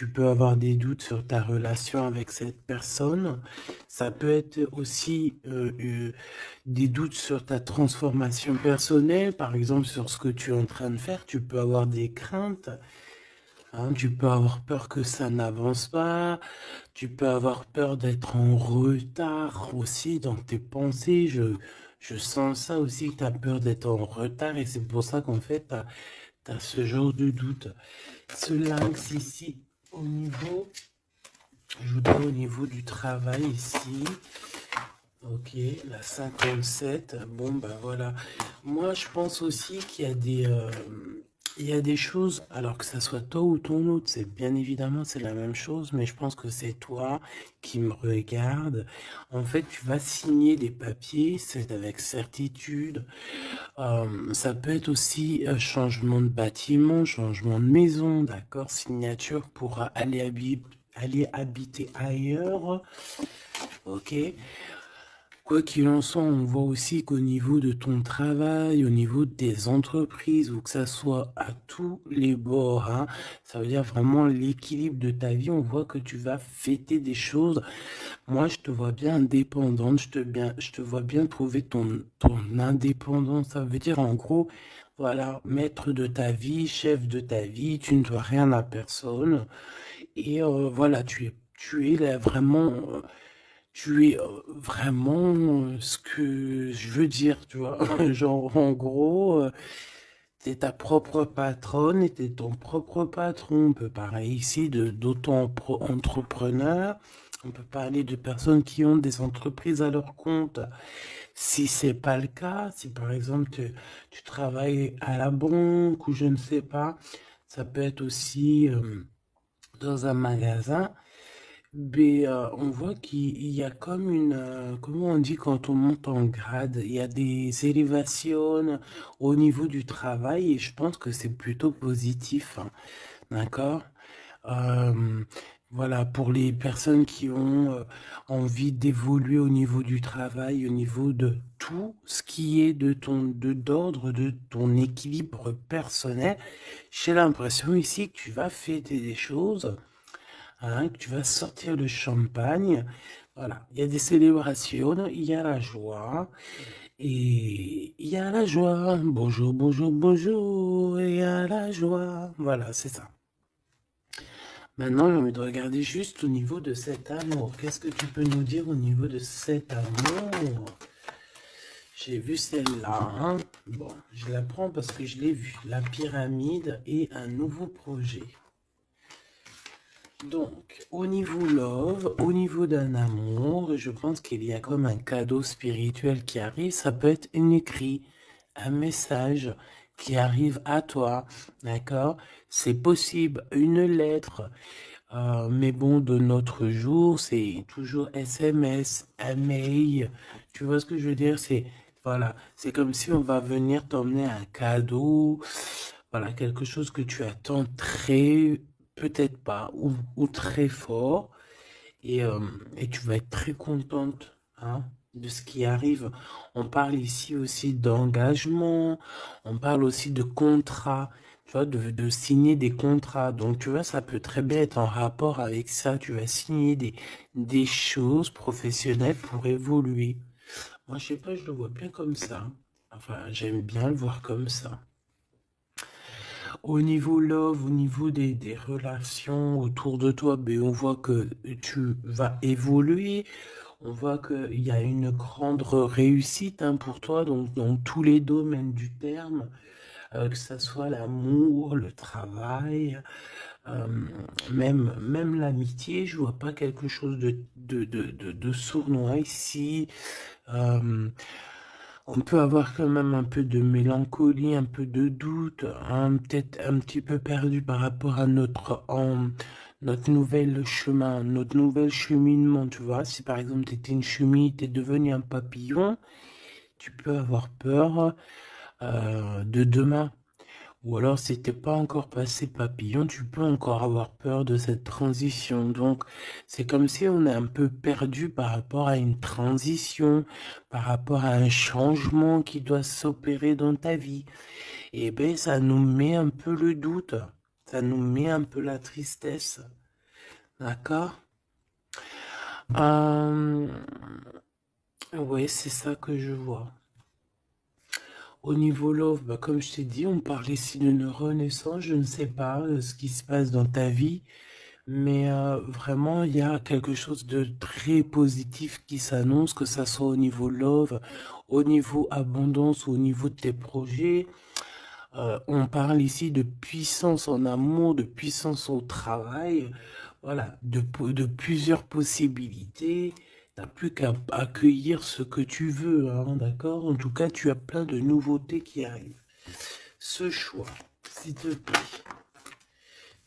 tu peux avoir des doutes sur ta relation avec cette personne. Ça peut être aussi des doutes sur ta transformation personnelle, par exemple sur ce que tu es en train de faire. Tu peux avoir des craintes, hein, tu peux avoir peur que ça n'avance pas. Tu peux avoir peur d'être en retard aussi dans tes pensées. Je sens ça aussi, que tu as peur d'être en retard et c'est pour ça qu'en fait, tu as ce genre de doute. Ce lynx ici, au niveau, je voudrais au niveau du travail ici. Ok, la 57. Bon, ben voilà. Moi, je pense aussi qu'il y a il y a des choses, alors que ça soit toi ou ton autre, c'est bien évidemment, c'est la même chose, mais je pense que c'est toi qui me regarde. En fait, tu vas signer des papiers, c'est avec certitude. Ça peut être aussi changement de bâtiment, changement de maison, d'accord? Signature pour aller habiter ailleurs. Ok. Quoi qu'il en soit, on voit aussi qu'au niveau de ton travail, au niveau des entreprises, ou que ça soit à tous les bords, hein, ça veut dire vraiment l'équilibre de ta vie, on voit que tu vas fêter des choses. Moi, je te vois bien indépendante, je te vois bien trouver ton indépendance. Ça veut dire en gros, voilà, maître de ta vie, chef de ta vie, tu ne dois rien à personne. Et voilà, tu es là vraiment. Tu es vraiment ce que je veux dire, tu vois. Genre, en gros, t'es ta propre patronne et t'es ton propre patron. On peut parler ici d'auto-entrepreneurs. On peut parler de personnes qui ont des entreprises à leur compte. Si c'est pas le cas, si par exemple tu travailles à la banque ou je ne sais pas, ça peut être aussi dans un magasin. Mais on voit qu'il y a comme comment on dit quand on monte en grade, il y a des élévations au niveau du travail et je pense que c'est plutôt positif, hein, d'accord? Euh, voilà, pour les personnes qui ont envie d'évoluer au niveau du travail, au niveau de tout ce qui est d'ordre de ton équilibre personnel, j'ai l'impression ici que tu vas fêter des choses, hein, que tu vas sortir le champagne. Voilà, il y a des célébrations, il y a la joie, et il y a la joie. Bonjour, bonjour, bonjour, et il y a la joie. Voilà, c'est ça. Maintenant, j'ai envie de regarder juste au niveau de cet amour. Qu'est-ce que tu peux nous dire au niveau de cet amour? J'ai vu celle-là, hein. Bon, je la prends parce que je l'ai vue. La pyramide et un nouveau projet. Donc, au niveau love, au niveau d'un amour, je pense qu'il y a comme un cadeau spirituel qui arrive. Ça peut être un écrit, un message qui arrive à toi, d'accord? C'est possible, une lettre. Mais bon, de notre jour, c'est toujours SMS, un mail. Tu vois ce que je veux dire? Voilà, c'est comme si on va venir t'emmener un cadeau. Voilà, quelque chose que tu attends très, peut-être pas, ou très fort. Et, euh, et tu vas être très contente, hein, de ce qui arrive. On parle ici aussi d'engagement, on parle aussi de contrat, tu vois, de signer des contrats. Donc, tu vois, ça peut très bien être en rapport avec ça. Tu vas signer des choses professionnelles pour évoluer. Moi, je sais pas, je le vois bien comme ça. Enfin, j'aime bien le voir comme ça. Au niveau love, au niveau des relations autour de toi, ben, on voit que tu vas évoluer. On voit qu'il y a une grande réussite, hein, pour toi, donc dans tous les domaines du terme, que ce soit l'amour, le travail, euh, même l'amitié. Je vois pas quelque chose de sournois ici. Euh, on peut avoir quand même un peu de mélancolie, un peu de doute, hein, peut-être un petit peu perdu par rapport à notre nouvel chemin, notre nouvel cheminement, tu vois. Si par exemple tu étais une chenille, tu es devenu un papillon, tu peux avoir peur de demain. Ou alors, si t'es pas encore passé papillon, tu peux encore avoir peur de cette transition. Donc, c'est comme si on est un peu perdu par rapport à une transition, par rapport à un changement qui doit s'opérer dans ta vie. Et ben, ça nous met un peu le doute, ça nous met un peu la tristesse. D'accord? Ouais, c'est ça que je vois. Au niveau love, bah, comme je t'ai dit, on parle ici d'une renaissance. Je ne sais pas ce qui se passe dans ta vie, mais vraiment, il y a quelque chose de très positif qui s'annonce, que ça soit au niveau love, au niveau abondance, au niveau de tes projets. On parle ici de puissance en amour, de puissance au travail, voilà, de plusieurs possibilités. T'as plus qu'à accueillir ce que tu veux, hein, d'accord? En tout cas, tu as plein de nouveautés qui arrivent. Ce choix, s'il te plaît.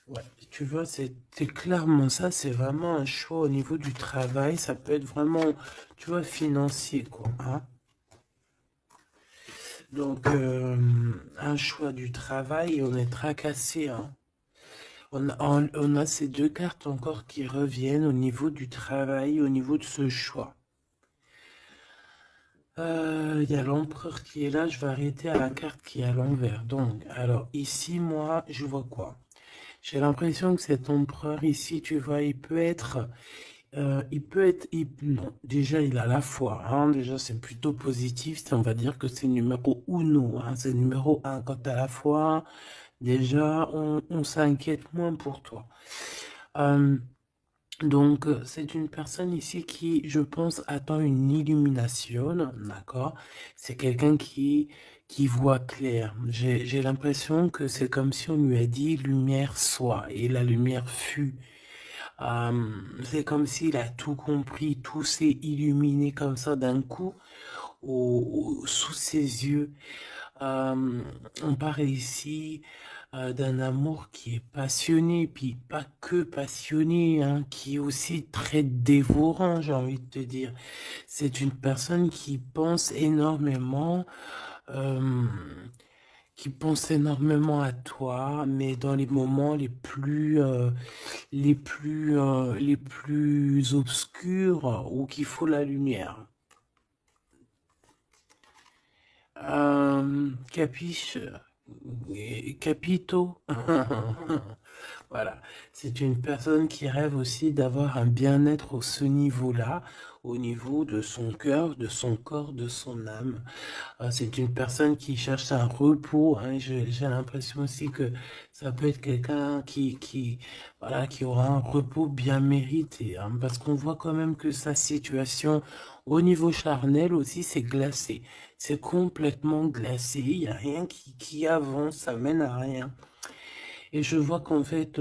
Ouais, tu vois, c'est clairement ça, c'est vraiment un choix au niveau du travail. Ça peut être vraiment, tu vois, financier, quoi, hein. Donc, un choix du travail, on est tracassé, hein. On a ces deux cartes encore qui reviennent au niveau du travail, au niveau de ce choix. Il y a l'empereur qui est là, je vais arrêter à la carte qui est à l'envers. Donc, alors ici, moi, je vois quoi? J'ai l'impression que cet empereur ici, tu vois, non, déjà il a la foi, hein, déjà c'est plutôt positif, on va dire que c'est numéro uno, hein, c'est numéro un. Quand tu as la foi, déjà on s'inquiète moins pour toi. Euh, Donc, c'est une personne ici qui, je pense, attend une illumination, d'accord? C'est quelqu'un qui voit clair. J'ai l'impression que c'est comme si on lui a dit lumière soit, et la lumière fut. C'est comme s'il a tout compris, tout s'est illuminé comme ça d'un coup, sous ses yeux. Euh, on parle ici d'un amour qui est passionné, puis pas que passionné, hein, qui est aussi très dévorant, j'ai envie de te dire. C'est une personne euh, qui pense énormément à toi, mais dans les moments les plus obscurs où qu'il faut la lumière. Capiche, capito. Voilà, c'est une personne qui rêve aussi d'avoir un bien-être au ce niveau-là, au niveau de son cœur, de son corps, de son âme. C'est une personne qui cherche un repos, hein. J'ai l'impression aussi que ça peut être quelqu'un voilà, qui aura un repos bien mérité, hein, parce qu'on voit quand même que sa situation au niveau charnel aussi, c'est glacé. C'est complètement glacé. Il n'y a rien qui avance, ça mène à rien. Et je vois qu'en fait,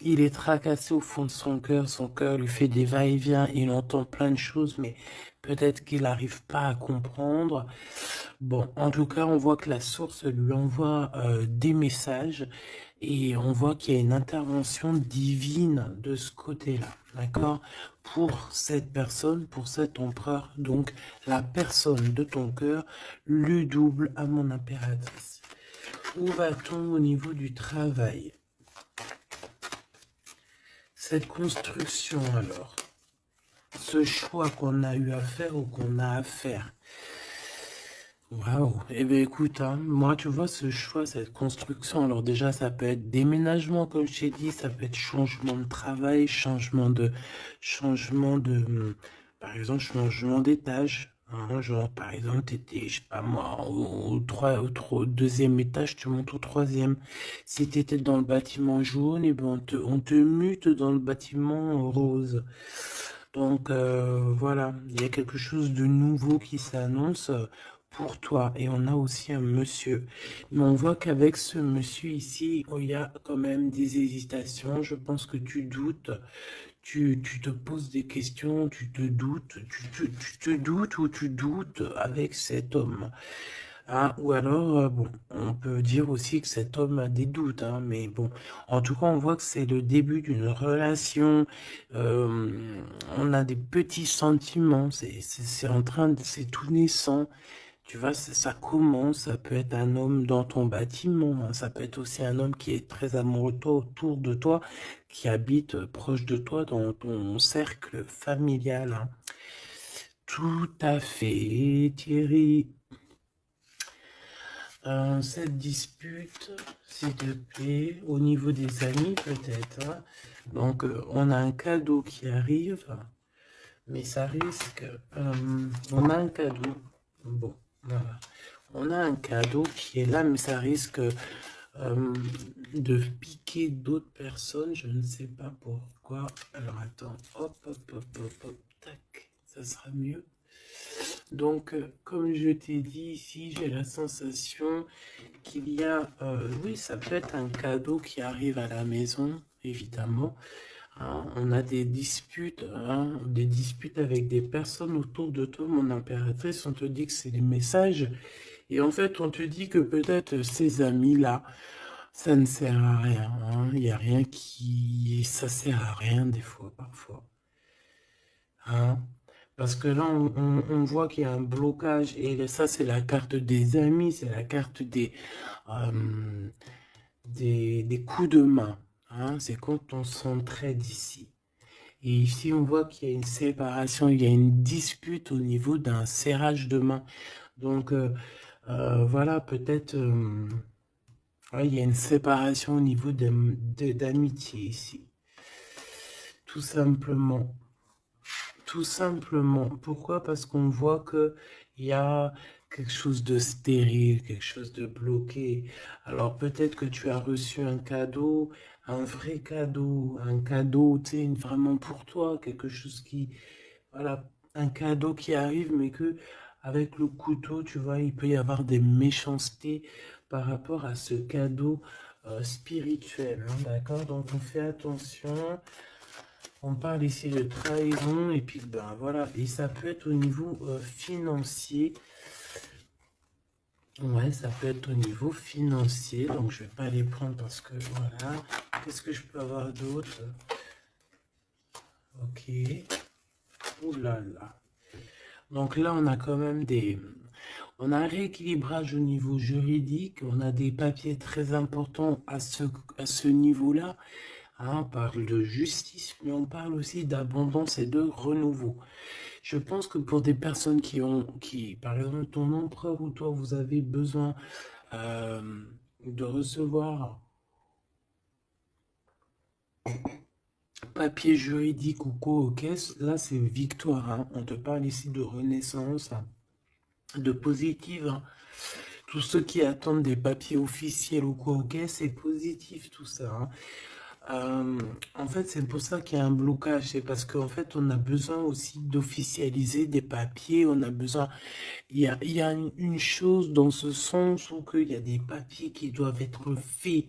il est tracassé au fond de son cœur lui fait des va-et-vient, il entend plein de choses, mais peut-être qu'il n'arrive pas à comprendre. Bon, en tout cas, on voit que la source lui envoie des messages et on voit qu'il y a une intervention divine de ce côté-là, d'accord? Pour cette personne, pour cet empereur, donc la personne de ton cœur, le double à mon impératrice. Où va-t-on au niveau du travail? Cette construction alors, ce choix qu'on a eu à faire ou qu'on a à faire. Waouh, eh bien écoute, hein, moi tu vois ce choix, cette construction, alors déjà ça peut être déménagement comme je t'ai dit, ça peut être changement de travail, changement de, par exemple changement d'étage, hein, genre par exemple t'étais, je sais pas moi, au deuxième étage, tu montes au troisième. Si t'étais dans le bâtiment jaune, et ben on te mute dans le bâtiment rose. Donc voilà, il y a quelque chose de nouveau qui s'annonce pour toi. Et on a aussi un monsieur. Mais on voit qu'avec ce monsieur ici, il y a quand même des hésitations. Je pense que tu doutes, tu te poses des questions, tu te doutes, tu te doutes ou tu doutes avec cet homme. Ah, ou alors, bon, on peut dire aussi que cet homme a des doutes, hein, mais bon, en tout cas, on voit que c'est le début d'une relation. On a des petits sentiments, c'est en train de, c'est tout naissant. Tu vois, ça commence, ça peut être un homme dans ton bâtiment, hein, ça peut être aussi un homme qui est très amoureux de toi, autour de toi, qui habite proche de toi dans ton cercle familial, hein. Tout à fait, Thierry. Cette dispute, s'il te plaît, au niveau des amis peut-être, hein. Donc, on a un cadeau qui arrive, mais ça risque... on a un cadeau. Bon, voilà. On a un cadeau qui est là, mais ça risque de piquer d'autres personnes. Je ne sais pas pourquoi. Alors, attends. Hop, hop, hop, hop, hop. Tac. Ça sera mieux. Donc, comme je t'ai dit ici, j'ai la sensation qu'il y a... oui, ça peut être un cadeau qui arrive à la maison, évidemment. Hein, on a des disputes avec des personnes autour de toi, mon impératrice. On te dit que c'est des messages. Et en fait, on te dit que peut-être ces amis-là, ça ne sert à rien. Hein. Il n'y a rien qui... Ça sert à rien des fois, parfois. Hein. Parce que là, on voit qu'il y a un blocage. Et ça, c'est la carte des amis. C'est la carte des coups de main. Hein. C'est quand on s'entraide ici. Et ici, on voit qu'il y a une séparation. Il y a une dispute au niveau d'un serrage de main. Donc, voilà, peut-être... ouais, il y a une séparation au niveau d'amitié ici. Tout simplement. Tout simplement. Pourquoi? Parce qu'on voit qu'il y a quelque chose de stérile, quelque chose de bloqué. Alors peut-être que tu as reçu un cadeau, un vrai cadeau, un cadeau, tu sais, vraiment pour toi, quelque chose qui... Voilà, un cadeau qui arrive, mais que avec le couteau, tu vois, il peut y avoir des méchancetés par rapport à ce cadeau spirituel, hein, d'accord? Donc on fait attention. On parle ici de trahison et puis ben voilà, et ça peut être au niveau financier. Ouais, ça peut être au niveau financier, donc je vais pas les prendre parce que voilà. Qu'est-ce que je peux avoir d'autre? Ok. Ouh là là. Donc là, on a quand même on a un rééquilibrage au niveau juridique, on a des papiers très importants à ce niveau-là. Hein, on parle de justice, mais on parle aussi d'abondance et de renouveau. Je pense que pour des personnes par exemple, ton empereur ou toi, vous avez besoin de recevoir papier juridique ou quoi aux caisses, là c'est victoire. Hein. On te parle ici de renaissance, de positive. Hein. Tous ceux qui attendent des papiers officiels ou quoi aux caisses, c'est positif tout ça. Hein. En fait, c'est pour ça qu'il y a un blocage. C'est parce qu'en fait, on a besoin aussi d'officialiser des papiers. On a besoin. Il y a une chose dans ce sens où il y a des papiers qui doivent être faits.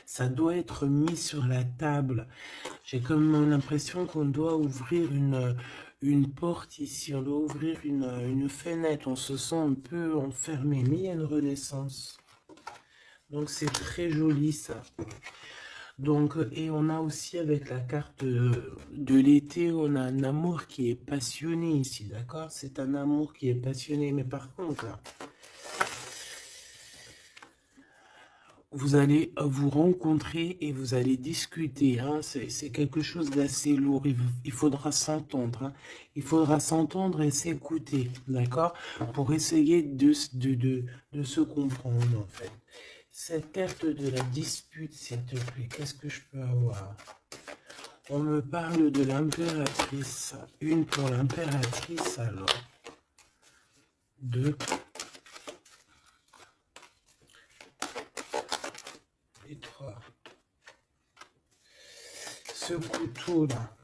Ça doit être mis sur la table. J'ai comme l'impression qu'on doit ouvrir une porte ici. On doit ouvrir une fenêtre. On se sent un peu enfermé. Mais il y a une renaissance. Donc, c'est très joli ça. Donc, et on a aussi avec la carte de l'été, on a un amour qui est passionné ici, d'accord? C'est un amour qui est passionné, mais par contre, là, vous allez vous rencontrer et vous allez discuter, hein? C'est quelque chose d'assez lourd, il faudra s'entendre, hein? Il faudra s'entendre et s'écouter, d'accord? Pour essayer de se comprendre, en fait. Cette carte de la dispute, s'il te plaît, qu'est-ce que je peux avoir? On me parle de l'impératrice. Une pour l'impératrice, alors. Deux. Et trois. Ce couteau-là.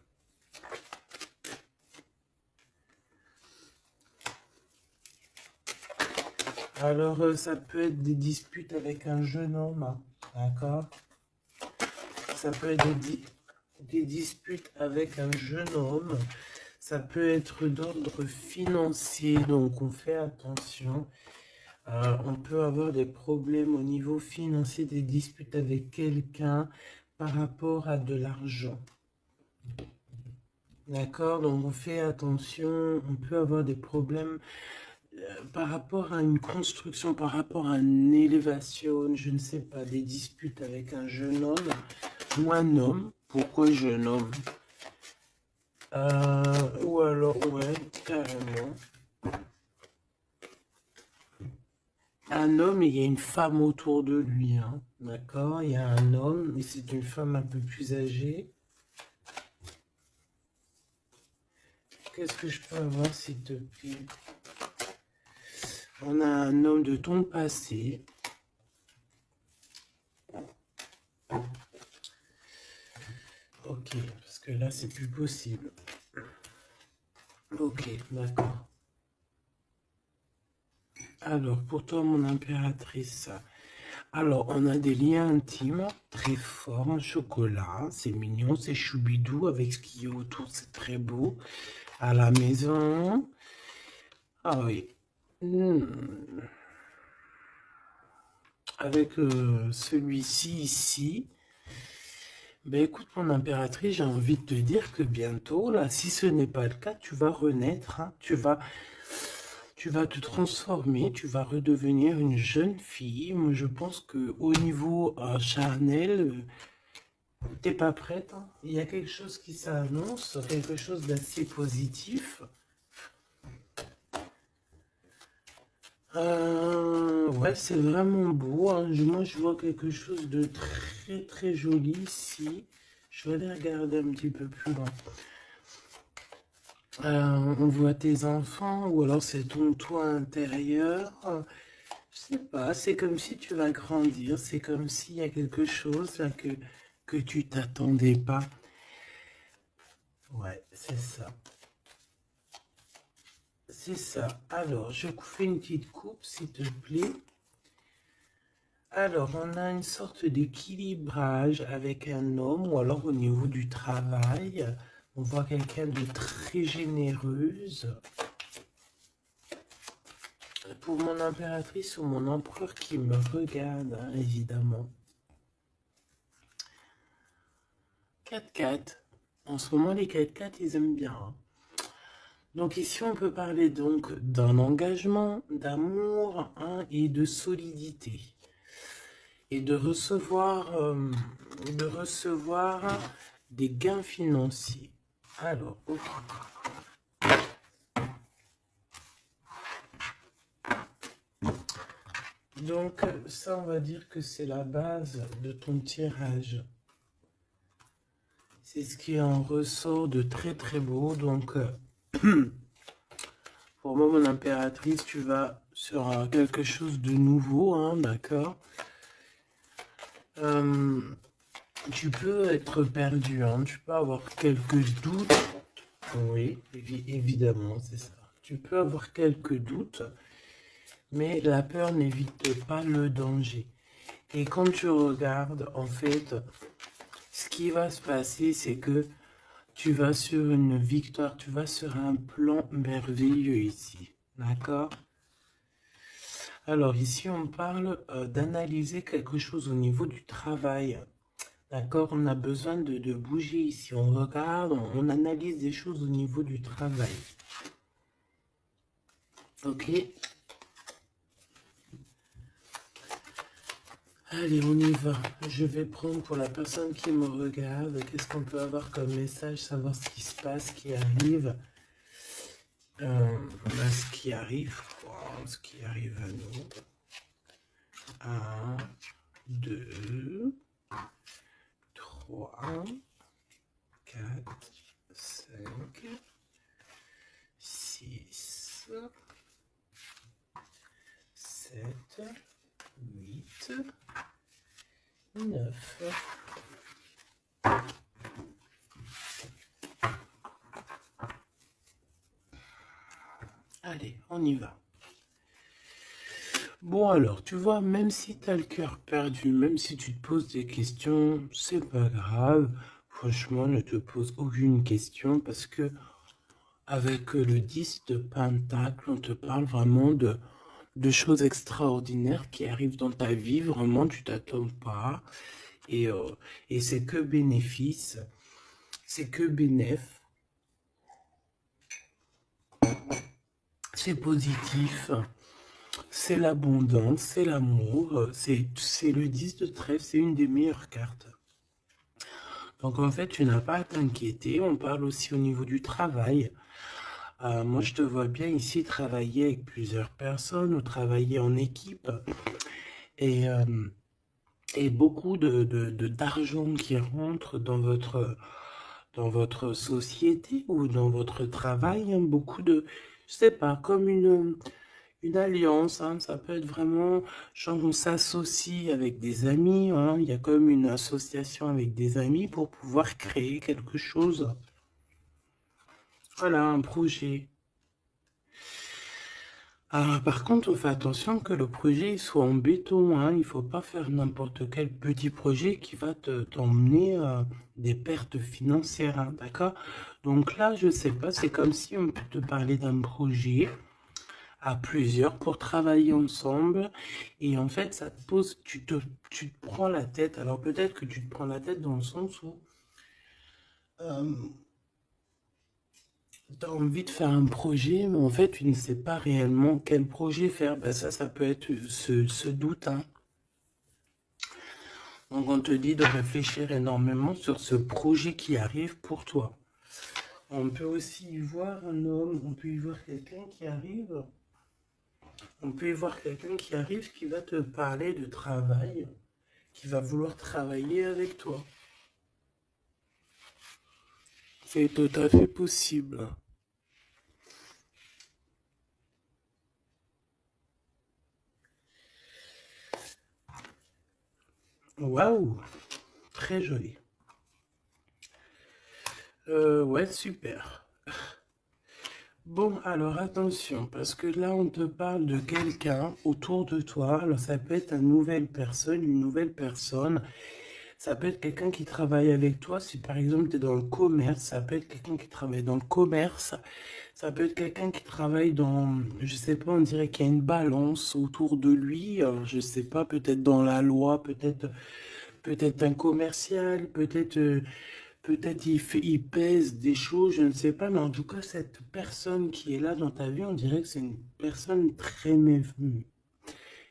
Alors, ça peut être des disputes avec un jeune homme, hein, d'accord? Ça peut être des disputes avec un jeune homme. Ça peut être d'ordre financier, donc on fait attention. On peut avoir des problèmes au niveau financier, des disputes avec quelqu'un par rapport à de l'argent. D'accord? Donc on fait attention, on peut avoir des problèmes par rapport à une construction, par rapport à une élévation, je ne sais pas, des disputes avec un jeune homme ou un homme. Pourquoi jeune homme? Ou alors, ouais, carrément. un homme et il y a une femme autour de lui, hein. D'accord? Il y a un homme et c'est une femme un peu plus âgée. Qu'est-ce que je peux avoir, s'il te plaît? On a un homme de ton passé. Ok, parce que là, c'est plus possible. Ok, d'accord. Alors, pour toi, mon impératrice, alors, on a des liens intimes très forts en chocolat. C'est mignon, c'est choubidou avec ce qu'il y a autour, c'est très beau. À la maison. Ah oui. Avec celui-ci ici. Ben écoute, mon impératrice, j'ai envie de te dire que bientôt, là, si ce n'est pas le cas, tu vas renaître, hein. Tu vas te transformer, tu vas redevenir une jeune fille. Moi, je pense que au niveau charnel, t'es pas prête, hein. Il y a quelque chose qui s'annonce, quelque chose d'assez positif. Ouais, c'est vraiment beau, hein. Moi, je vois quelque chose de très très joli ici. Je vais aller regarder un petit peu plus loin. On voit tes enfants, ou alors c'est ton toit intérieur. Je sais pas, c'est comme si tu vas grandir, c'est comme s'il y a quelque chose là, que tu t'attendais pas. Ouais, c'est ça. C'est ça. Alors, je fais une petite coupe, s'il te plaît. Alors, on a une sorte d'équilibrage avec un homme, ou alors au niveau du travail. On voit quelqu'un de très généreuse. Pour mon impératrice ou mon empereur qui me regarde, hein, évidemment. 4x4. En ce moment, les 4x4, ils aiment bien, hein. Donc ici, on peut parler donc d'un engagement, d'amour, hein, et de solidité. Et de recevoir des gains financiers. Alors, ok. Donc ça, on va dire que c'est la base de ton tirage. C'est ce qui en ressort de très très beau. Donc pour moi, mon impératrice, tu vas sur quelque chose de nouveau, hein, d'accord? Tu peux être perdu, hein, tu peux avoir quelques doutes. Oui, évidemment, c'est ça. Tu peux avoir quelques doutes, mais la peur n'évite pas le danger. Et quand tu regardes, en fait, ce qui va se passer, c'est que tu vas sur une victoire, tu vas sur un plan merveilleux ici. D'accord? Alors ici, on parle d'analyser quelque chose au niveau du travail. D'accord? On a besoin de bouger ici. On regarde, on analyse des choses au niveau du travail. Ok? Allez, on y va. Je vais prendre pour la personne qui me regarde. Qu'est-ce qu'on peut avoir comme message? Savoir ce qui se passe, ce qui arrive. Ce qui arrive, quoi. Ce qui arrive à nous. 1, 2, 3, 4, 5, 6, 7, 8, 9. Allez, on y va. Bon alors, tu vois, même si tu as le cœur perdu, même si tu te poses des questions, c'est pas grave. Franchement, ne te pose aucune question parce que avec le 10 de Pentacle, on te parle vraiment de choses extraordinaires qui arrivent dans ta vie. Vraiment, tu t'attends pas. Et c'est que bénéfice. C'est que bénéf. C'est positif. C'est l'abondance, c'est l'amour. C'est le 10 de trèfle, c'est une des meilleures cartes. Donc en fait, tu n'as pas à t'inquiéter. On parle aussi au niveau du travail. Moi, je te vois bien ici travailler avec plusieurs personnes ou travailler en équipe et, euh, et beaucoup d'argent qui rentre dans votre société ou dans votre travail, hein, beaucoup de, je sais pas, comme une alliance, hein, ça peut être vraiment, genre on s'associe avec des amis, hein, il y a comme une association avec des amis pour pouvoir créer quelque chose. Voilà, un projet. Ah, par contre, on fait attention que le projet il soit en béton, hein. Il faut pas faire n'importe quel petit projet qui va t'emmener des pertes financières, hein, d'accord? Donc là, je sais pas, c'est comme si on peut te parler d'un projet à plusieurs pour travailler ensemble et en fait, ça te pose, tu te prends la tête. Alors peut-être que tu te prends la tête dans le sens où euh, tu as envie de faire un projet, mais en fait, tu ne sais pas réellement quel projet faire. Ben ça peut être ce doute, hein. Donc, on te dit de réfléchir énormément sur ce projet qui arrive pour toi. On peut aussi y voir un homme, on peut y voir quelqu'un qui arrive. On peut y voir quelqu'un qui arrive qui va te parler de travail, qui va vouloir travailler avec toi. C'est tout à fait possible. Waouh, très joli. Ouais, super. Bon, alors attention, parce que là, on te parle de quelqu'un autour de toi. Alors, ça peut être une nouvelle personne. Ça peut être quelqu'un qui travaille avec toi. Si par exemple, tu es dans le commerce, ça peut être quelqu'un qui travaille dans le commerce. Ça peut être quelqu'un qui travaille dans, je sais pas, on dirait qu'il y a une balance autour de lui. Alors, je sais pas, peut-être dans la loi, peut-être un commercial, peut-être il pèse des choses, je ne sais pas, mais en tout cas, cette personne qui est là dans ta vie, on dirait que c'est une personne très méfiante. Il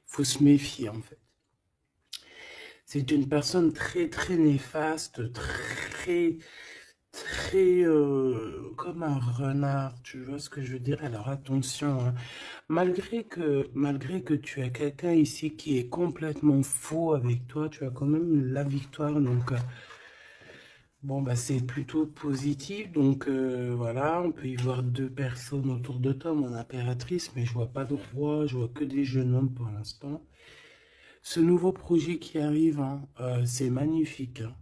faut se méfier, en fait. C'est une personne très, très néfaste, très, très comme un renard, tu vois ce que je veux dire? Alors attention, hein. Malgré que tu as quelqu'un ici qui est complètement faux avec toi, tu as quand même la victoire, donc bon, bah, c'est plutôt positif. Donc voilà, on peut y voir deux personnes autour de toi, mon impératrice, mais je vois pas de roi, je vois que des jeunes hommes pour l'instant. Ce nouveau projet qui arrive, hein, c'est magnifique, hein.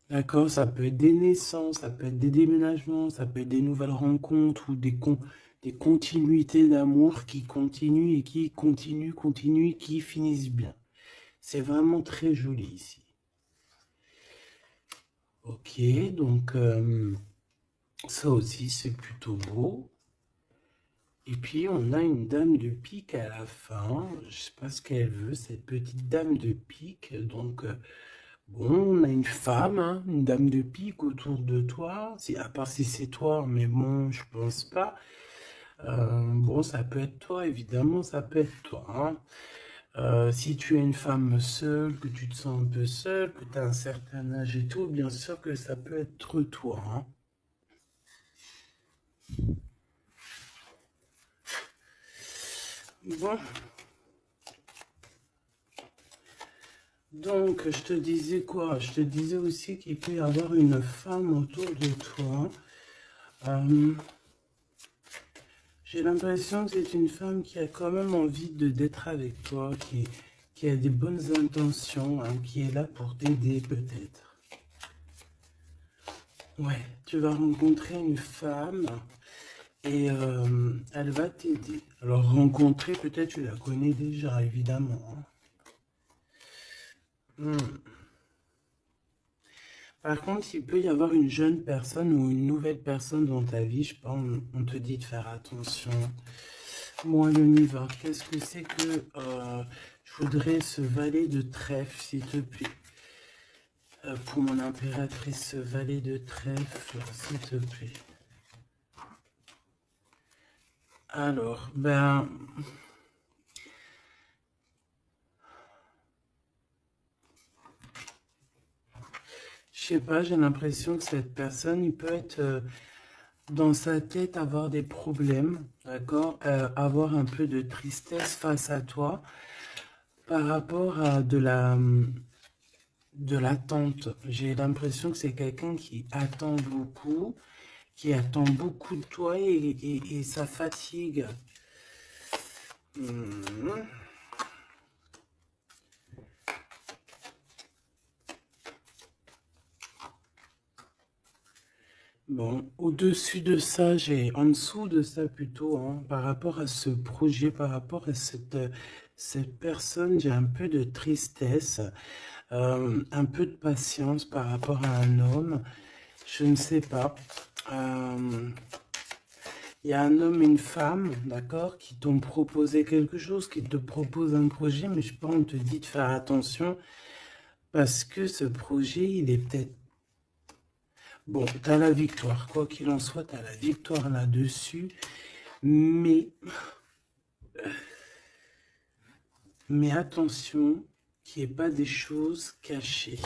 D'accord, ça peut être des naissances, ça peut être des déménagements, ça peut être des nouvelles rencontres ou des continuités d'amour qui continuent et qui continuent et qui finissent bien. C'est vraiment très joli ici. Ok, donc ça aussi c'est plutôt beau. Et puis on a une dame de pique à la fin. Je sais pas ce qu'elle veut, cette petite dame de pique. Donc bon, on a une femme, hein, une dame de pique autour de toi. À part si c'est toi, mais bon, je pense pas. Bon, ça peut être toi, évidemment, ça peut être toi, hein. Si tu es une femme seule, que tu te sens un peu seule, que tu as un certain âge et tout, bien sûr que ça peut être toi, hein. Bon, donc je te disais quoi? Je te disais aussi qu'il peut y avoir une femme autour de toi. Euh, j'ai l'impression que c'est une femme qui a quand même envie d'être avec toi, qui a des bonnes intentions, hein, qui est là pour t'aider peut-être. Ouais, tu vas rencontrer une femme et elle va t'aider. Alors rencontrer, peut-être tu la connais déjà, évidemment, hein. Hmm. Par contre, il peut y avoir une jeune personne ou une nouvelle personne dans ta vie, je pense, on te dit de faire attention. Moi, l'univers, qu'est-ce que c'est que je voudrais ce valet de trèfle, s'il te plaît. Pour mon impératrice, ce valet de trèfle, s'il te plaît. Alors, ben, je sais pas, j'ai l'impression que cette personne, il peut être dans sa tête avoir des problèmes, d'accord? Avoir un peu de tristesse face à toi par rapport à de l'attente. J'ai l'impression que c'est quelqu'un qui attend beaucoup, qui attend beaucoup de toi et ça fatigue. Hmm. Bon, au-dessus de ça, en dessous de ça plutôt, hein, par rapport à ce projet, par rapport à cette personne, j'ai un peu de tristesse, un peu de patience par rapport à un homme, je ne sais pas. Il y a un homme et une femme, d'accord, qui t'ont proposé quelque chose, qui te proposent un projet, mais je pense qu'on te dit de faire attention parce que ce projet, il est peut-être... Bon, tu as la victoire, quoi qu'il en soit, tu as la victoire là-dessus, mais, mais attention qu'il n'y ait pas des choses cachées.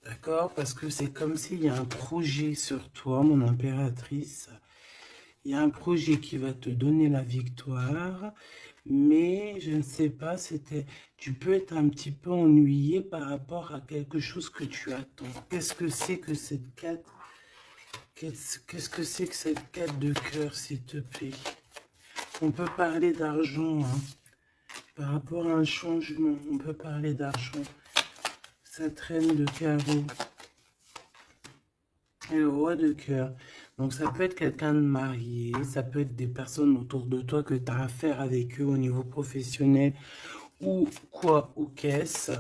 D'accord? Parce que c'est comme s'il y a un projet sur toi, mon impératrice. Il y a un projet qui va te donner la victoire, mais je ne sais pas, tu peux être un petit peu ennuyé par rapport à quelque chose que tu attends. Qu'est-ce que c'est que cette quête? Qu'est-ce que c'est que cette quête de cœur, s'il te plaît? On peut parler d'argent, hein. Par rapport à un changement, on peut parler d'argent. Ça traîne de carreau. Et le roi de cœur. Donc ça peut être quelqu'un de marié, ça peut être des personnes autour de toi que tu as affaire avec eux au niveau professionnel ou quoi, ou qu'est-ce.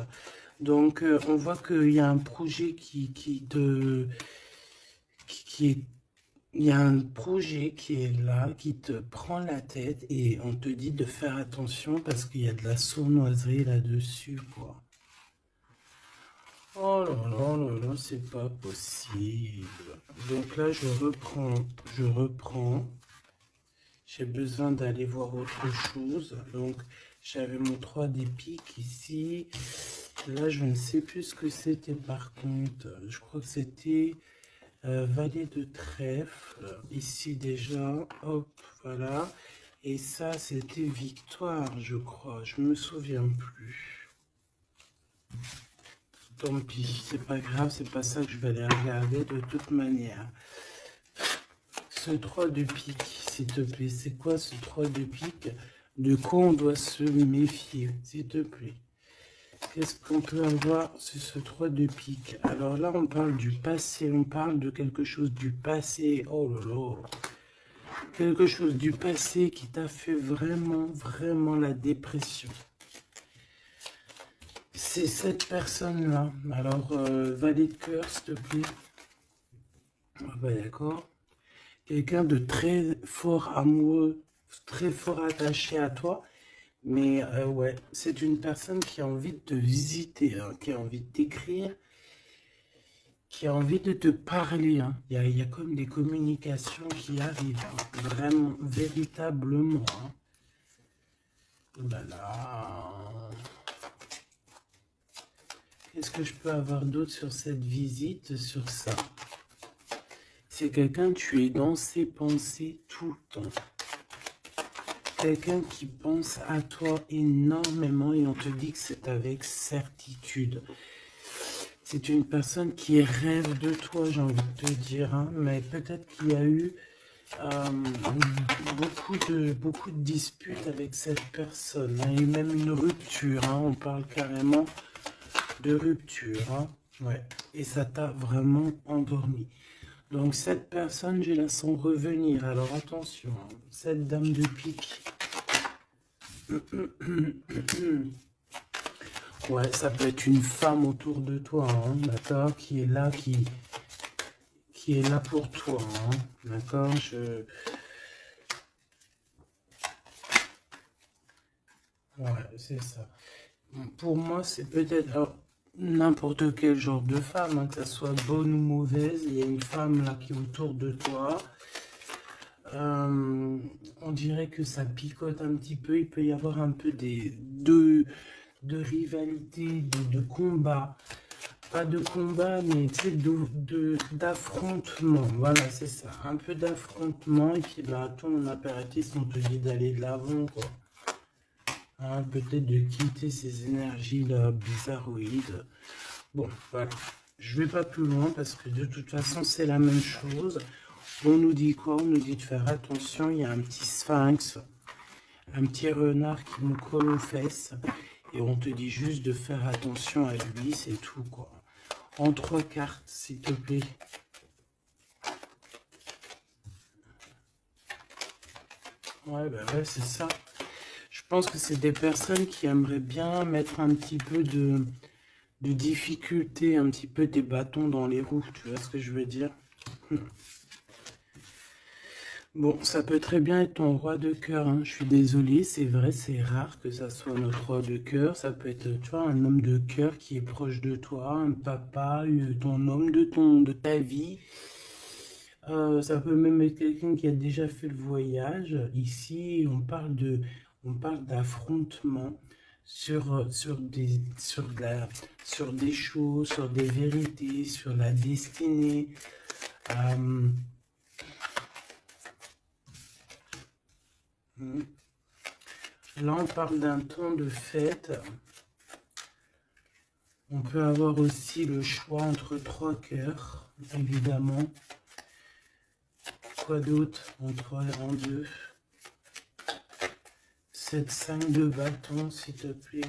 Donc on voit qu'il y a un projet qui est... Il y a un projet qui est là, qui te prend la tête et on te dit de faire attention parce qu'il y a de la sournoiserie là-dessus, quoi. Oh là là, c'est pas possible. Donc là, je reprends. J'ai besoin d'aller voir autre chose. Donc, j'avais mon 3 des piques ici. Là, je ne sais plus ce que c'était par contre. Je crois que c'était valet de trèfle. Ici déjà, hop, voilà. Et ça, c'était victoire, je crois. Je me souviens plus. Tant pis, c'est pas grave, c'est pas ça que je vais aller regarder de toute manière. Ce 3 de pique, s'il te plaît, c'est quoi ce 3 de pique? De quoi on doit se méfier, s'il te plaît? Qu'est-ce qu'on peut avoir sur ce 3 de pique? Alors là, on parle du passé, on parle de quelque chose du passé. Oh là là! Quelque chose du passé qui t'a fait vraiment, vraiment la dépression. C'est cette personne-là. Alors, valet de cœur, s'il te plaît. Ah bah d'accord. Quelqu'un de très fort amoureux, très fort attaché à toi. Mais ouais, c'est une personne qui a envie de te visiter, hein, qui a envie de t'écrire, qui a envie de te parler. Hein. Il y a comme des communications qui arrivent, hein, vraiment, véritablement. Hein. Oh là là. Qu'est-ce que je peux avoir d'autre sur cette visite, sur ça? C'est quelqu'un, tu es dans ses pensées tout le temps. Quelqu'un qui pense à toi énormément et on te dit que c'est avec certitude. C'est une personne qui rêve de toi, j'ai envie de te dire, hein, mais peut-être qu'il y a eu beaucoup de disputes avec cette personne, hein, et même une rupture, hein, on parle carrément de rupture, hein, ouais, et ça t'a vraiment endormi. Donc cette personne, je la sens revenir, alors attention, hein, cette dame de pique. Ouais, ça peut être une femme autour de toi, hein, d'accord, qui est là, qui est là pour toi, hein, d'accord, Ouais, c'est ça. Pour moi, c'est peut-être n'importe quel genre de femme, hein, que ça soit bonne ou mauvaise, il y a une femme là qui est autour de toi. On dirait que ça picote un petit peu, il peut y avoir un peu de rivalité, de combat pas de combat, mais tu sais, d'affrontement. Voilà, c'est ça. Un peu d'affrontement. Et puis, bah, toi, mon apéritif, on te dit d'aller de l'avant, quoi. Hein, peut-être de quitter ces énergies-là bizarroïdes. Bon, voilà. Je vais pas plus loin parce que de toute façon, c'est la même chose. On nous dit quoi? On nous dit de faire attention. Il y a un petit sphinx, un petit renard qui nous colle aux fesses. Et on te dit juste de faire attention à lui, c'est tout, quoi. En 3 cartes, s'il te plaît. Ouais, bah ouais, c'est ça. Je pense que c'est des personnes qui aimeraient bien mettre un petit peu de difficulté, un petit peu des bâtons dans les roues, tu vois ce que je veux dire? Bon, ça peut très bien être ton roi de cœur, hein. Je suis désolé, c'est vrai, c'est rare que ça soit notre roi de cœur. Ça peut être, tu vois, un homme de cœur qui est proche de toi, un papa, ton homme de ta vie. Ça peut même être quelqu'un qui a déjà fait le voyage. Ici, on parle d'affrontement sur des choses, sur des vérités, sur la destinée. Euh, Là, on parle d'un temps de fête. On peut avoir aussi le choix entre 3 cœurs, évidemment. Quoi d'autre? En 3 et en 2. 7, 5 de bâton, s'il te plaît.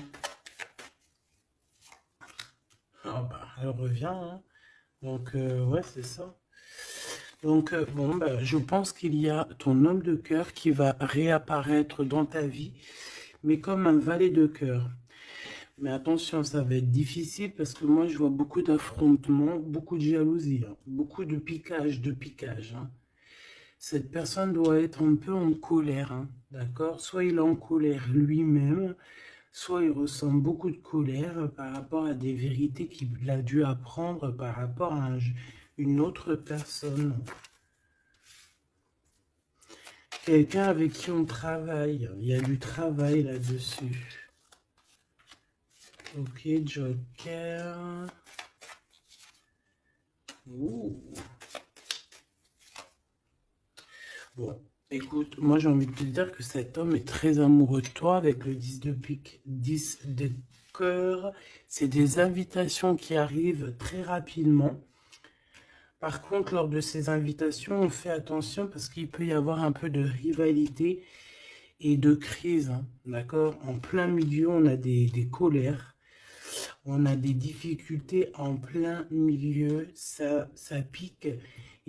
Ah bah, elle revient, hein. Donc, ouais, c'est ça. Donc, bon, bah, je pense qu'il y a ton homme de cœur qui va réapparaître dans ta vie, mais comme un valet de cœur. Mais attention, ça va être difficile parce que moi, je vois beaucoup d'affrontements, beaucoup de jalousie, hein, beaucoup de piquage, hein. Cette personne doit être un peu en colère, hein, d'accord? Soit il est en colère lui-même, soit il ressent beaucoup de colère par rapport à des vérités qu'il a dû apprendre par rapport à une autre personne. Quelqu'un avec qui on travaille. Il y a du travail là-dessus. Ok, Joker. Ouh. Bon, écoute, moi j'ai envie de te dire que cet homme est très amoureux de toi avec le 10 de pique, 10 de cœur. C'est des invitations qui arrivent très rapidement. Par contre, lors de ces invitations, on fait attention parce qu'il peut y avoir un peu de rivalité et de crise, hein, d'accord? En plein milieu, on a des colères, on a des difficultés en plein milieu, ça pique.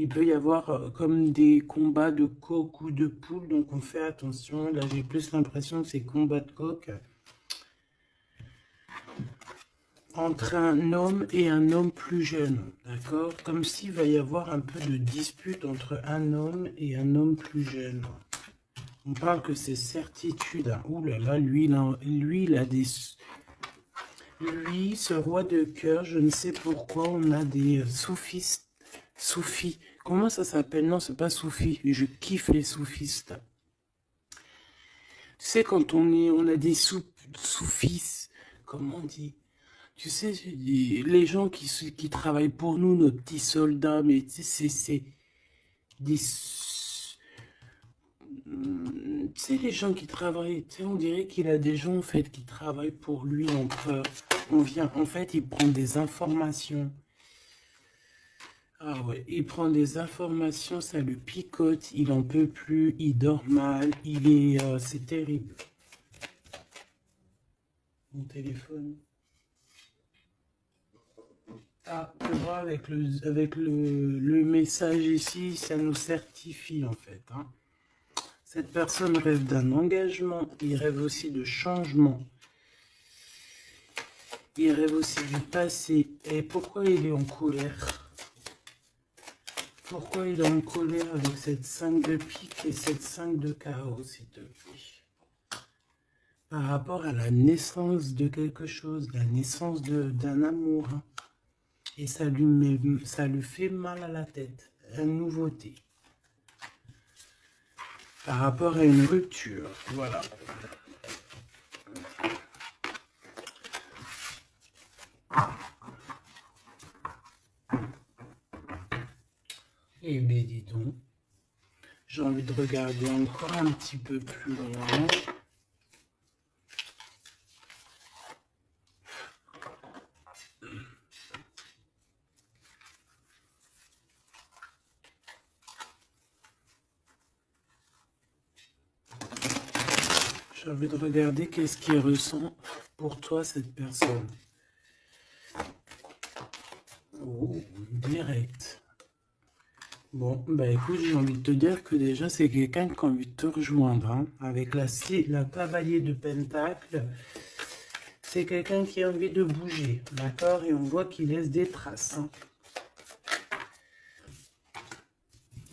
Il peut y avoir comme des combats de coq ou de poule, donc on fait attention. Là, j'ai plus l'impression que c'est combat de coq entre un homme et un homme plus jeune, d'accord? Comme s'il va y avoir un peu de dispute entre un homme et un homme plus jeune. On parle que c'est certitude. Hein. Ouh là là, lui, il a des... Lui, ce roi de cœur, je ne sais pourquoi, on a des soufistes. Soufis. Comment ça s'appelle? Non, c'est pas soufi. Je kiffe les soufistes. Tu sais, quand on a des soufis, comment on dit? Tu sais, les gens qui travaillent pour nous, nos petits soldats, mais tu sais, c'est des... Tu sais, les gens qui travaillent, tu sais, on dirait qu'il a des gens, en fait, qui travaillent pour lui, en fait, il prend des informations. Ah ouais, il prend des informations, ça le picote, il en peut plus, il dort mal, c'est terrible. Mon téléphone. Ah, tu vois, avec le message ici, ça nous certifie, en fait, hein. Cette personne rêve d'un engagement, il rêve aussi de changement. Il rêve aussi du passé. Et pourquoi il est en colère? Pourquoi il est en colère avec cette 5 de pique et cette 5 de carreau, s'il te plaît? Par rapport à la naissance de quelque chose, la naissance d'un amour. Hein. Et ça lui fait mal à la tête. Une nouveauté. Par rapport à une rupture. Voilà. Eh bien, dis donc, j'ai envie de regarder encore un petit peu plus loin. J'ai envie de regarder qu'est-ce qui ressent pour toi cette personne. Oh, direct. Bon, bah écoute, j'ai envie de te dire que déjà, c'est quelqu'un qui a envie de te rejoindre. Hein. Avec la cavalier de Pentacle, c'est quelqu'un qui a envie de bouger, d'accord? Et on voit qu'il laisse des traces. Hein.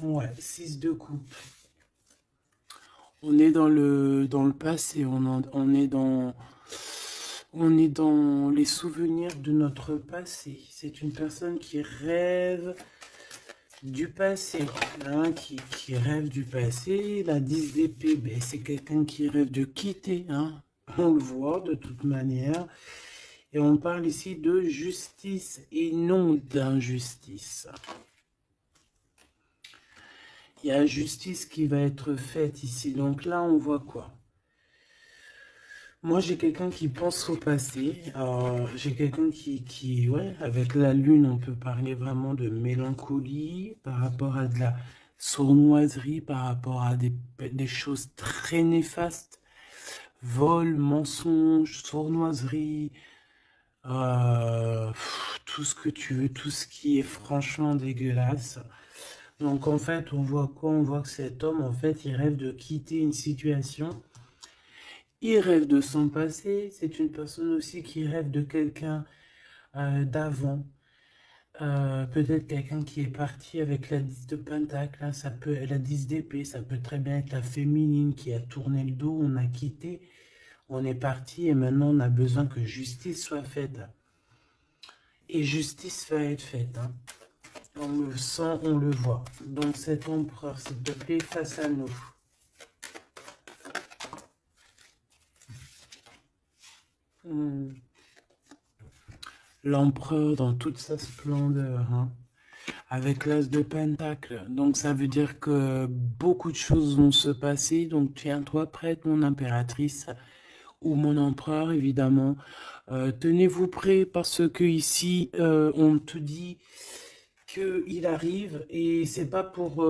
Ouais, 6 de coupe. On est dans le passé, on est dans les souvenirs de notre passé. C'est une personne qui rêve du passé, hein, qui rêve du passé. La 10 d'épée, ben, c'est quelqu'un qui rêve de quitter, hein. On le voit de toute manière. Et on parle ici de justice et non d'injustice. Il y a justice qui va être faite ici. Donc là, on voit quoi? Moi, j'ai quelqu'un qui pense au passé. J'ai quelqu'un ouais, avec la lune, on peut parler vraiment de mélancolie par rapport à de la sournoiserie, par rapport à des choses très néfastes. Vol, mensonge, sournoiserie, tout ce que tu veux, tout ce qui est franchement dégueulasse. Donc en fait, on voit quoi? On voit que cet homme, en fait, il rêve de quitter une situation. Il rêve de son passé. C'est une personne aussi qui rêve de quelqu'un d'avant. Peut-être quelqu'un qui est parti avec la 10 de Pentacle. Hein, ça peut, la 10 d'épée, ça peut très bien être la féminine qui a tourné le dos, on a quitté, on est parti et maintenant on a besoin que justice soit faite. Et justice va être faite. Hein. On le sent, on le voit. Donc cet empereur, s'il te plaît, face à nous. L'empereur dans toute sa splendeur, hein, avec l'as de pentacle. Donc ça veut dire que beaucoup de choses vont se passer. Donc tiens-toi prête, mon impératrice, ou mon empereur, évidemment. Tenez-vous prêts parce que ici, on te dit qu'il arrive et c'est pas pour...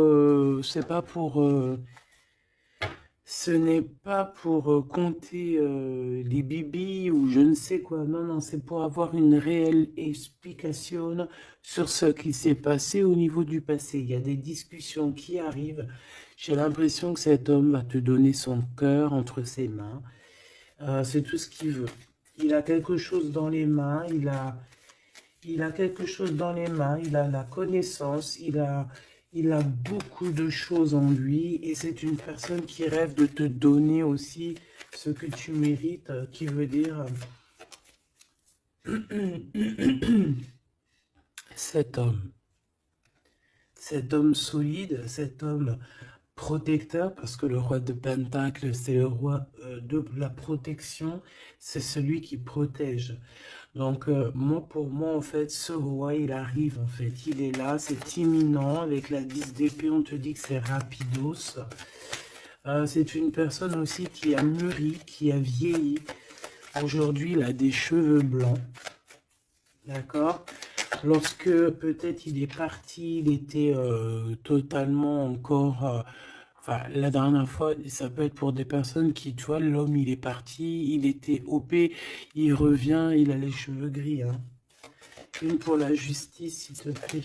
ce n'est pas pour compter les bibis ou je ne sais quoi. Non, non, c'est pour avoir une réelle explication sur ce qui s'est passé au niveau du passé. Il y a des discussions qui arrivent. J'ai l'impression que cet homme va te donner son cœur entre ses mains. C'est tout ce qu'il veut. Il a quelque chose dans les mains, il a quelque chose dans les mains, il a la connaissance, il a beaucoup de choses en lui et c'est une personne qui rêve de te donner aussi ce que tu mérites, qui veut dire cet homme solide, cet homme protecteur, parce que le roi de Pentacle, c'est le roi de la protection, c'est celui qui protège. Donc, moi, pour moi, en fait, ce roi, il arrive, en fait. Il est là, c'est imminent. Avec la 10 d'épée, on te dit que c'est rapidos. C'est une personne aussi qui a mûri, qui a vieilli. Aujourd'hui, il a des cheveux blancs. D'accord? Lorsque peut-être il est parti, il était totalement encore... Enfin, la dernière fois, ça peut être pour des personnes qui, tu vois, l'homme, il est parti, il était OP, il revient, il a les cheveux gris. Hein. Une pour la justice, s'il te plaît.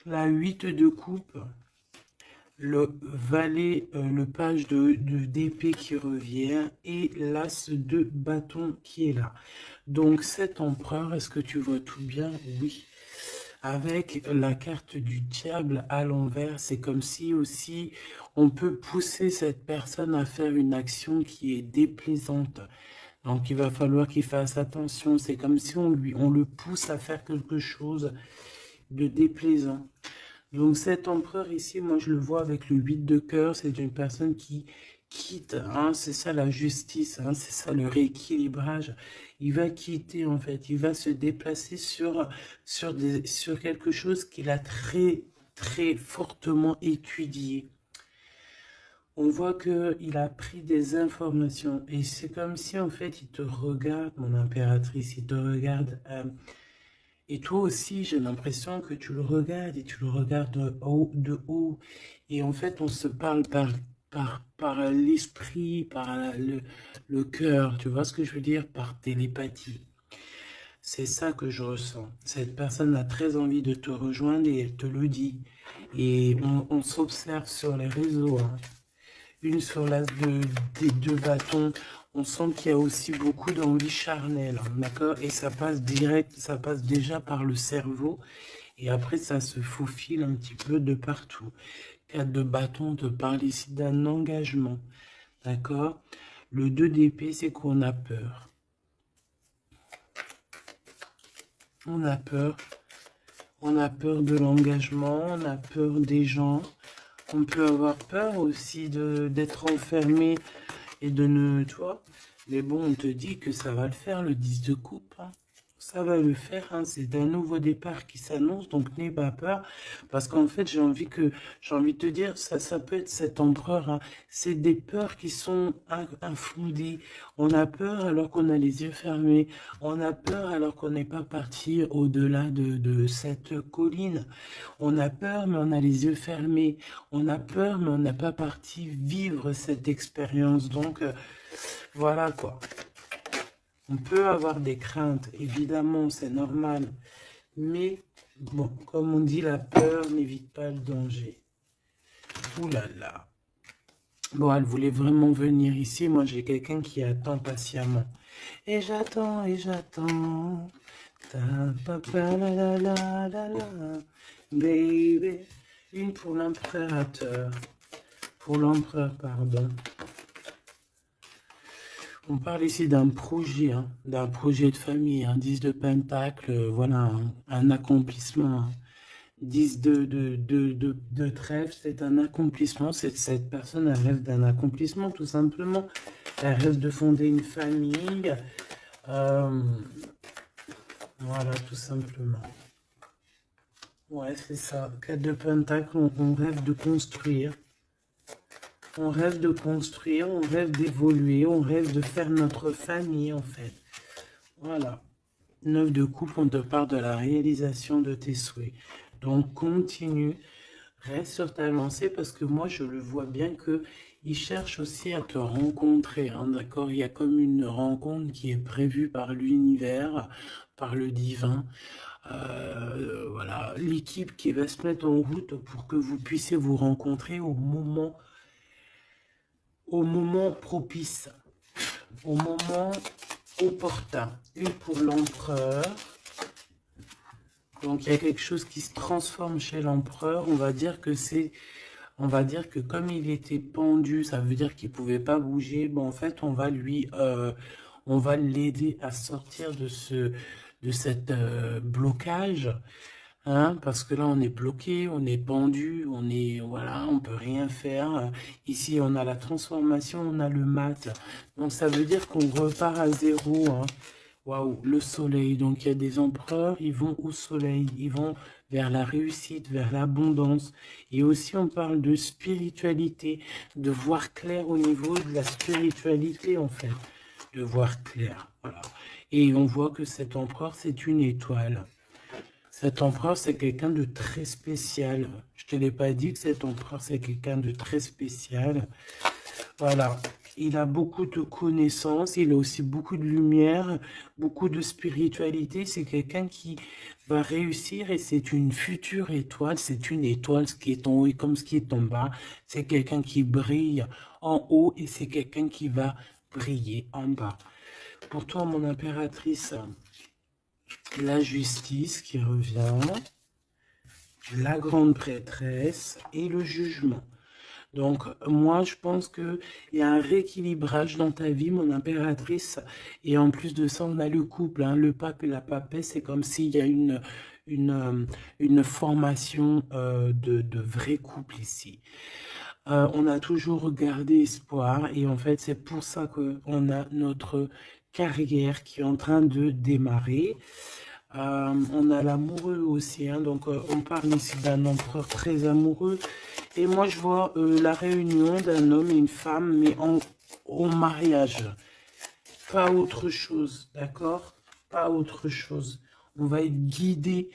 La 8 de coupe. Le valet, le page d'épée qui revient et l'as de bâton qui est là. Donc cet empereur, est-ce que tu vois tout bien? Oui. Avec la carte du diable à l'envers, c'est comme si aussi on peut pousser cette personne à faire une action qui est déplaisante. Donc il va falloir qu'il fasse attention. C'est comme si on le pousse à faire quelque chose de déplaisant. Donc cet empereur ici, moi je le vois avec le 8 de cœur, c'est une personne qui quitte, hein, c'est ça la justice, hein, c'est ça le rééquilibrage. Il va quitter, en fait, il va se déplacer sur quelque chose qu'il a très, très fortement étudié. On voit qu'il a pris des informations et c'est comme si, en fait, il te regarde, mon impératrice, il te regarde. Et toi aussi, j'ai l'impression que tu le regardes et tu le regardes de haut. Et en fait, on se parle par l'esprit, le cœur. Tu vois ce que je veux dire? Par télépathie. C'est ça que je ressens. Cette personne a très envie de te rejoindre et elle te le dit. Et on s'observe sur les réseaux, hein. Une sur l'as des deux bâtons. On sent qu'il y a aussi beaucoup d'envie charnelle, hein, d'accord? Et ça passe direct, ça passe déjà par le cerveau. Et après, ça se faufile un petit peu de partout. 4 de bâton, on te parle ici d'un engagement, d'accord? Le 2 d'épée, c'est qu'on a peur. On a peur. On a peur de l'engagement, on a peur des gens. On peut avoir peur aussi d'être enfermé et de ne, tu vois. Mais bon, on te dit que ça va le faire, le 10 de coupe, hein. Ça va le faire, hein. C'est un nouveau départ qui s'annonce, donc n'aie pas peur. Parce qu'en fait, j'ai envie de te dire, ça peut être cet empereur, hein. C'est des peurs qui sont infondées. On a peur alors qu'on a les yeux fermés. On a peur alors qu'on n'est pas parti au-delà de cette colline. On a peur, mais on a les yeux fermés. On a peur, mais on n'a pas parti vivre cette expérience. Donc, voilà quoi. On peut avoir des craintes, évidemment, c'est normal. Mais, bon, comme on dit, la peur n'évite pas le danger. Ouh là là. Bon, elle voulait vraiment venir ici. Moi, j'ai quelqu'un qui attend patiemment. Et j'attends, et j'attends. Ta papa la la la la la. Baby. Une pour l'impérateur. Pour l'empereur, pardon. On parle ici d'un projet, hein, d'un projet de famille, un 10 de pentacle, voilà, un accomplissement. Hein. 10 de trèfle, c'est un accomplissement. Cette personne, elle rêve d'un accomplissement, tout simplement. Elle rêve de fonder une famille. Voilà, tout simplement. Ouais, c'est ça. 4 de pentacle, on rêve de construire. On rêve de construire, on rêve d'évoluer, on rêve de faire notre famille, en fait. Voilà. 9 de coupe, on te parle de la réalisation de tes souhaits. Donc, continue, reste sur ta lancée, parce que moi, je le vois bien que il cherche aussi à te rencontrer, hein, d'accord? Il y a comme une rencontre qui est prévue par l'univers, par le divin. Voilà, l'équipe qui va se mettre en route pour que vous puissiez vous rencontrer au moment propice, au moment opportun. Une pour l'empereur. Donc il y a quelque chose qui se transforme chez l'empereur. On va dire que comme il était pendu, ça veut dire qu'il pouvait pas bouger. Bon, en fait, on va l'aider à sortir de cette blocage. Hein, parce que là, on est bloqué, on est pendu, voilà, on peut rien faire. Ici, on a la transformation, on a le mat. Donc, ça veut dire qu'on repart à zéro, hein. Waouh, le soleil. Donc, il y a des empereurs, ils vont au soleil, ils vont vers la réussite, vers l'abondance. Et aussi, on parle de spiritualité, de voir clair au niveau de la spiritualité, en fait. De voir clair, voilà. Et on voit que cet empereur, c'est une étoile. Cet empereur, c'est quelqu'un de très spécial. Je te l'ai pas dit que cet empereur, c'est quelqu'un de très spécial. Voilà. Il a beaucoup de connaissances, il a aussi beaucoup de lumière, beaucoup de spiritualité. C'est quelqu'un qui va réussir et c'est une future étoile. C'est une étoile, ce qui est en haut et comme ce qui est en bas. C'est quelqu'un qui brille en haut et c'est quelqu'un qui va briller en bas. Pour toi, mon impératrice, la justice qui revient, la grande prêtresse et le jugement. Donc, moi, je pense qu'il y a un rééquilibrage dans ta vie, mon impératrice. Et en plus de ça, on a le couple, hein, le pape et la papesse. C'est comme s'il y a une formation de vrai couple ici. on a toujours gardé espoir et en fait, c'est pour ça qu'on a notre carrière qui est en train de démarrer. On a l'amoureux aussi, hein, donc on parle ici d'un empereur très amoureux. Et moi, je vois la réunion d'un homme et une femme, mais au mariage. Pas autre chose, d'accord? Pas autre chose. On va être guidé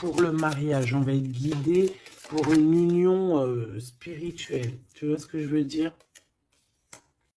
pour le mariage. On va être guidé pour une union spirituelle. Tu vois ce que je veux dire?